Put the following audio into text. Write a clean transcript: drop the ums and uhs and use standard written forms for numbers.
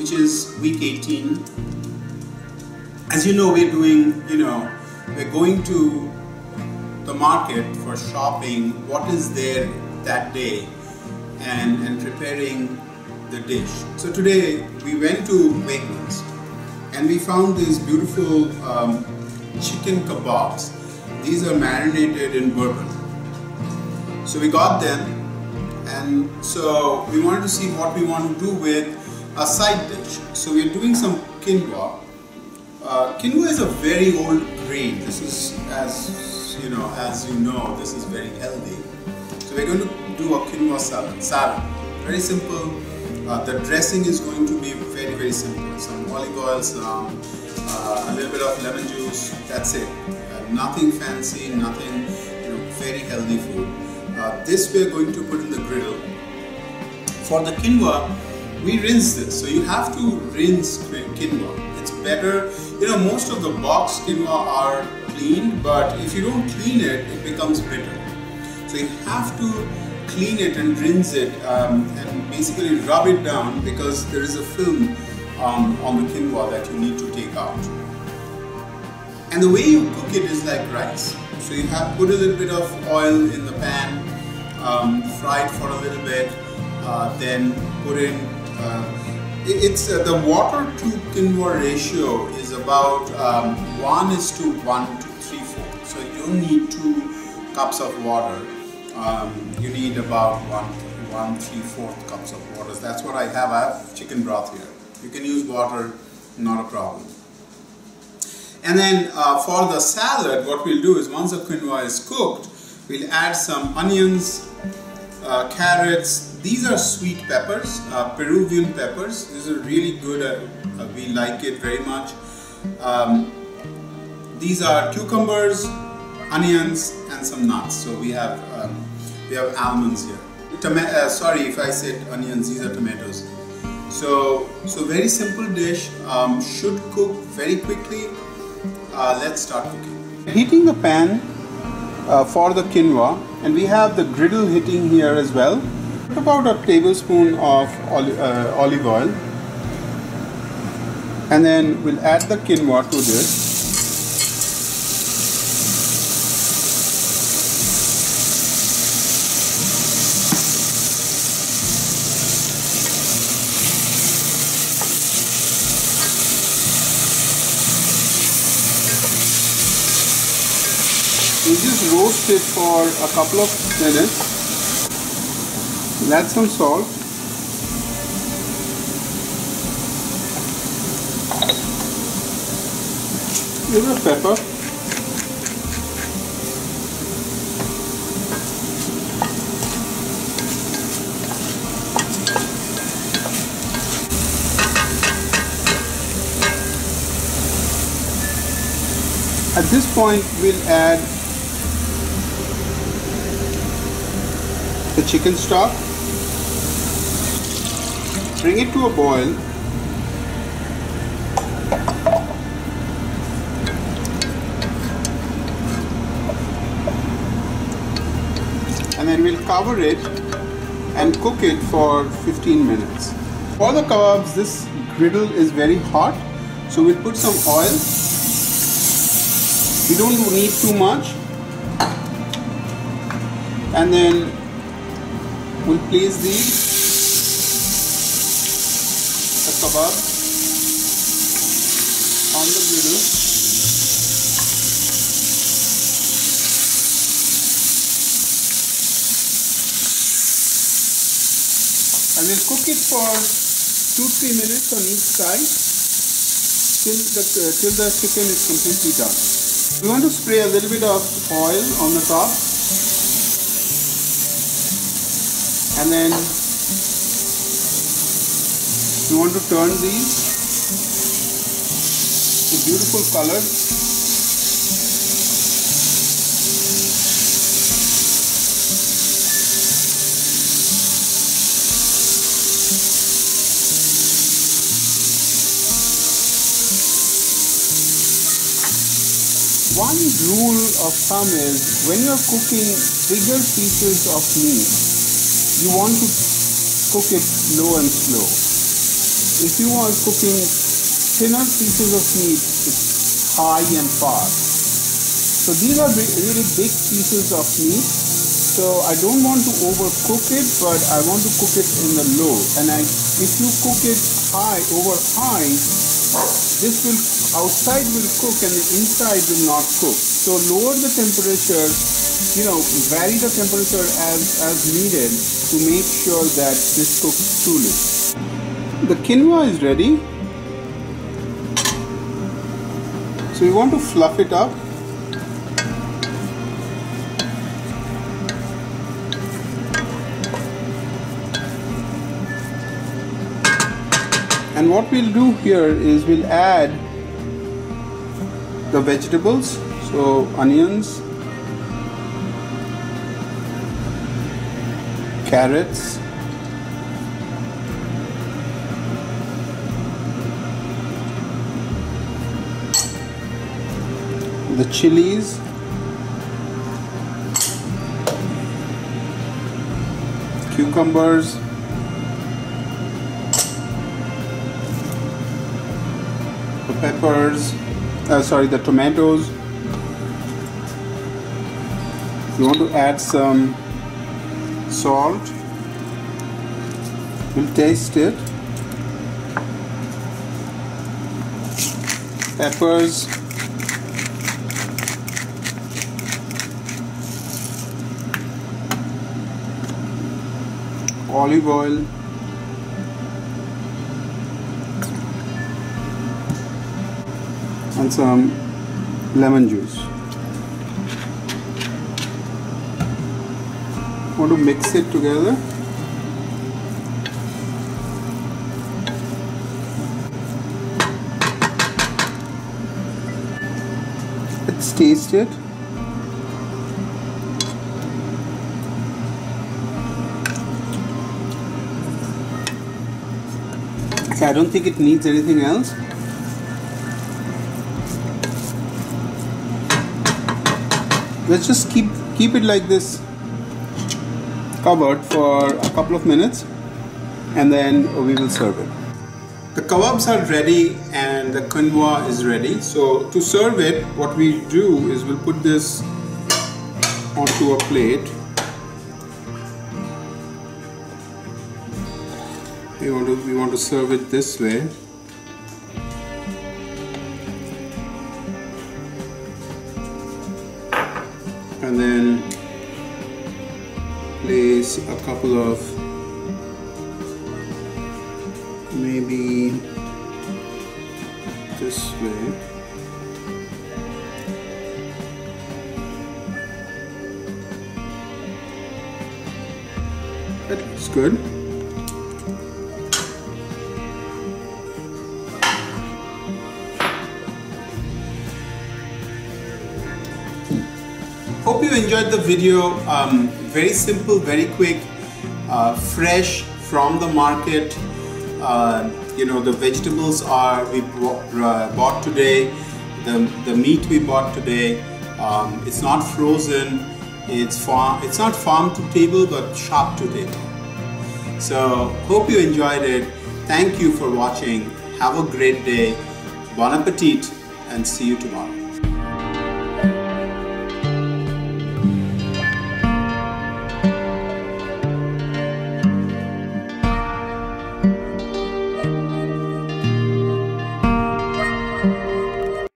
which is week 18. As you know, we're doing, we're going to the market for shopping what is there that day and preparing the dish. So today we went to Wegmans and we found these beautiful chicken kebabs. These are marinated in bourbon. So we got them, and so we wanted to see what we want to do with a side dish. So we're doing some quinoa. Quinoa is a very old grain. This is, as you know, this is very healthy. So we're going to do a quinoa salad. Very simple. The dressing is going to be very, very simple. Some olive oil, a little bit of lemon juice. That's it. Nothing fancy, nothing, very healthy food. This we are going to put in the griddle. For the quinoa, we rinse this. So you have to rinse quinoa. It's better, most of the box quinoa are cleaned, but if you don't clean it, it becomes bitter. So you have to clean it and rinse it and basically rub it down, because there is a film on the quinoa that you need to take out. And the way you cook it is like rice. So you have put a little bit of oil in the pan, fry it for a little bit, then put in, the water to quinoa ratio is about 1:1 to 3/4. So you don't need 2 cups of water. You need about 1 3/4 cups of water. That's what I have. I have chicken broth here. You can use water, not a problem. And then for the salad, what we'll do is, once the quinoa is cooked, we'll add some onions, carrots. These are sweet peppers, Peruvian peppers. These are really good. We like it very much. These are cucumbers, onions, and some nuts. So we have almonds here. Sorry if I said onions. These are tomatoes. So very simple dish. Should cook very quickly. Let's start cooking. Heating the pan for the quinoa, and we have the griddle heating here as well. About a tablespoon of olive oil, and then we'll add the quinoa to this. We just roast it for a couple of minutes. We'll add some salt. A little bit of pepper. At this point, we'll add the chicken stock, bring it to a boil, and then we'll cover it and cook it for 15 minutes. For the kebabs, this griddle is very hot, so we'll put some oil. We don't need too much, and then we'll place the kebab on the griddle. And we'll cook it for 2-3 minutes on each side till the chicken is completely done. We want to spray a little bit of oil on the top, and then we want to turn these to beautiful color. One rule of thumb is, when you are cooking bigger pieces of meat, you want to cook it low and slow. if you are cooking thinner pieces of meat, it's high and fast. So these are really big pieces of meat. So I don't want to overcook it, but I want to cook it in the low. And if you cook it over high, this will outside will cook and the inside will not cook. So lower the temperature, vary the temperature as needed to make sure that this cooks truly. The quinoa is ready. So you want to fluff it up. And what we'll do here is we'll add the vegetables, so onions, carrots, the chilies, cucumbers, the peppers, the tomatoes. You want to add some salt. We'll taste it. Peppers. Olive oil. And some lemon juice. Want to mix it together. Let's taste it. I don't think it needs anything else. Let's just keep it like this, covered for a couple of minutes, and then we will serve it. The kababs are ready and the quinoa is ready. So to serve it, what we do is we'll put this onto a plate. We want to serve it this way. And then place a couple of, maybe this way. That looks good. Hope you enjoyed the video. Very simple, very quick, fresh from the market. The vegetables we bought today. The meat we bought today. It's not frozen. It's not farm to table, but shop to table. So hope you enjoyed it. Thank you for watching. Have a great day. Bon appetit, and see you tomorrow.